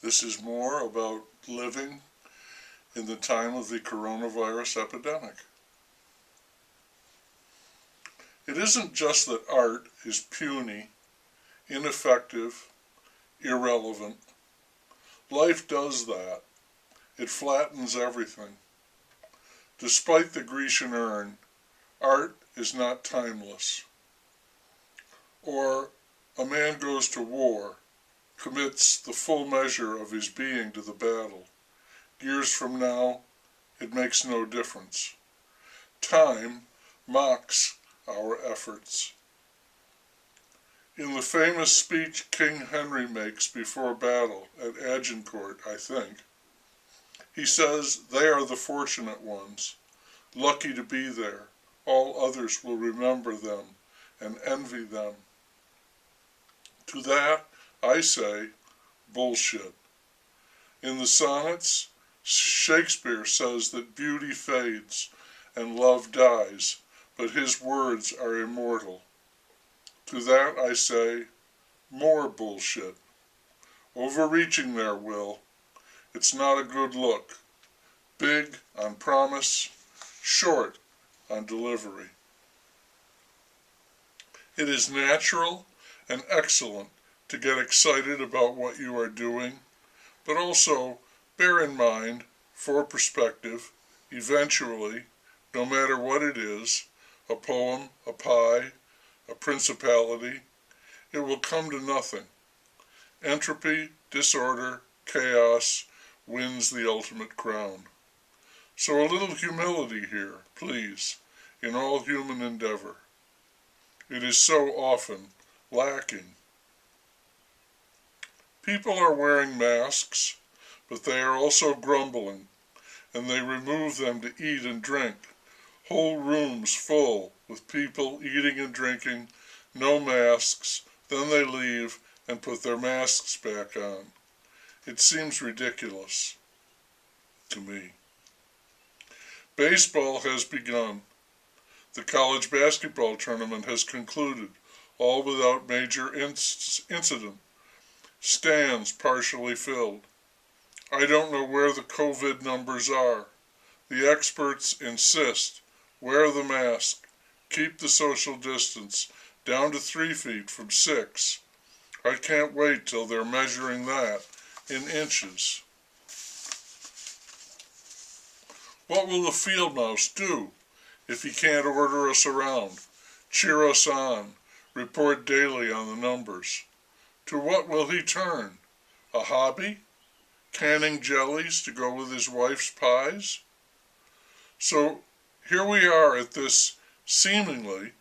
This is more about living in the time of the coronavirus epidemic. It isn't just that art is puny, ineffective, irrelevant. Life does that. It flattens everything. Despite the Grecian urn, art is not timeless. Or a man goes to war, commits the full measure of his being to the battle. Years from now, it makes no difference. Time mocks our efforts. In the famous speech King Henry makes before battle at Agincourt, I think, he says they are the fortunate ones, lucky to be there. All others will remember them and envy them. To that, I say, bullshit. In the sonnets, Shakespeare says that beauty fades and love dies, but his words are immortal. To that I say, more bullshit. Overreaching there, Will. It's not a good look. Big on promise, short on delivery. It is natural and excellent to get excited about what you are doing, but also bear in mind, for perspective, eventually, no matter what it is, a poem, a pie, a principality, it will come to nothing. Entropy, disorder, chaos wins the ultimate crown. So a little humility here, please, in all human endeavor. It is so often lacking. People are wearing masks, but they are also grumbling, and they remove them to eat and drink. Whole rooms full with people eating and drinking, no masks, then they leave and put their masks back on. It seems ridiculous to me. Baseball has begun. The college basketball tournament has concluded, all without major incident. Stands partially filled. I don't know where the CoVid numbers are. The experts insist, wear the mask, keep the social distance, down to 3 feet from 6. I can't wait till they're measuring that in inches. What will the field mouse do if he can't order us around, cheer us on, report daily on the numbers? To what will he turn? A hobby? Canning jellies to go with his wife's pies? So here we are at this seemingly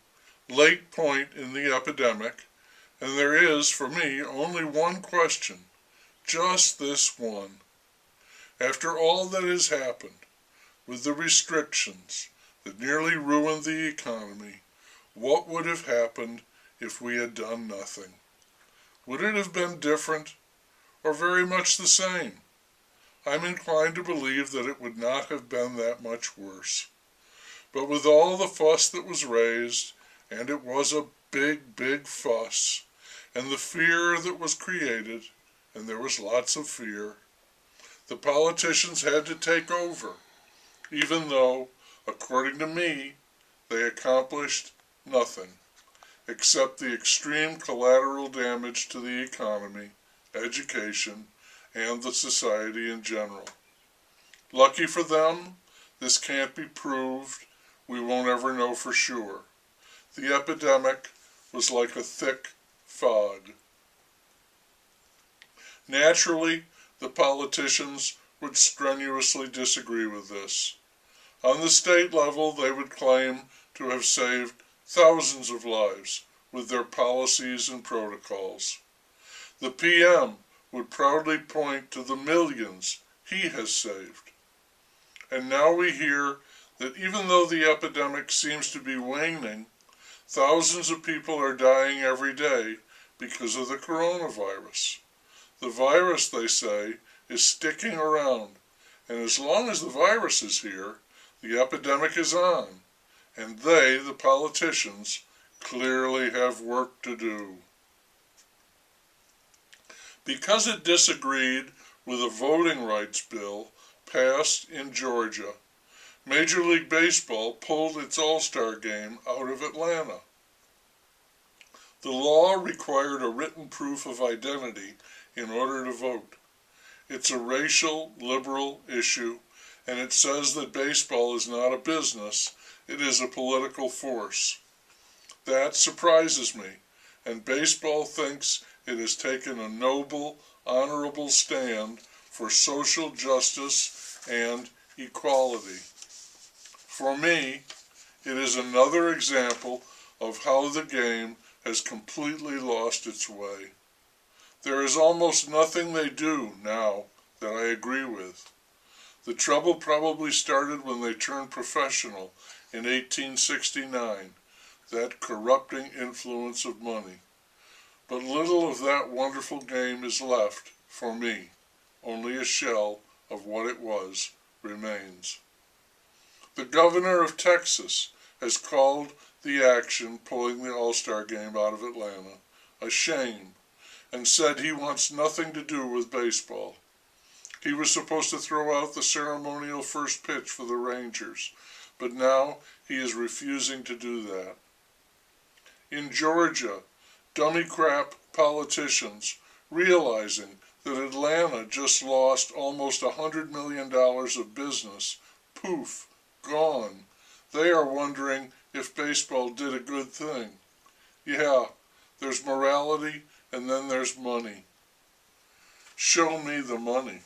late point in the epidemic, and there is, for me, only one question, just this one. After all that has happened, with the restrictions that nearly ruined the economy, what would have happened if we had done nothing? Would it have been different, or very much the same? I'm inclined to believe that it would not have been that much worse. But with all the fuss that was raised, and it was a big, big fuss, and the fear that was created, and there was lots of fear, the politicians had to take over, even though, according to me, they accomplished nothing, except the extreme collateral damage to the economy, education, and the society in general. Lucky for them, this can't be proved. We won't ever know for sure. The epidemic was like a thick fog. Naturally, the politicians would strenuously disagree with this. On the state level, they would claim to have saved thousands of lives with their policies and protocols. The PM would proudly point to the millions he has saved. And now we hear that even though the epidemic seems to be waning, thousands of people are dying every day because of the coronavirus. The virus, they say, is sticking around, and as long as the virus is here, the epidemic is on, and they, the politicians, clearly have work to do. Because it disagreed with a voting rights bill passed in Georgia, Major League Baseball pulled its All-Star game out of Atlanta. The law required a written proof of identity in order to vote. It's a racial, liberal issue, and it says that baseball is not a business, it is a political force. That surprises me, and baseball thinks it has taken a noble, honorable stand for social justice and equality. For me, it is another example of how the game has completely lost its way. There is almost nothing they do now that I agree with. The trouble probably started when they turned professional in 1869, that corrupting influence of money. But little of that wonderful game is left for me. Only a shell of what it was remains. The governor of Texas has called the action pulling the All-Star game out of Atlanta a shame and said he wants nothing to do with baseball. He was supposed to throw out the ceremonial first pitch for the Rangers, but now he is refusing to do that. In Georgia, dummy crap politicians, realizing that Atlanta just lost almost $100 million of business, poof, gone. They are wondering if baseball did a good thing. Yeah, there's morality and then there's money. Show me the money.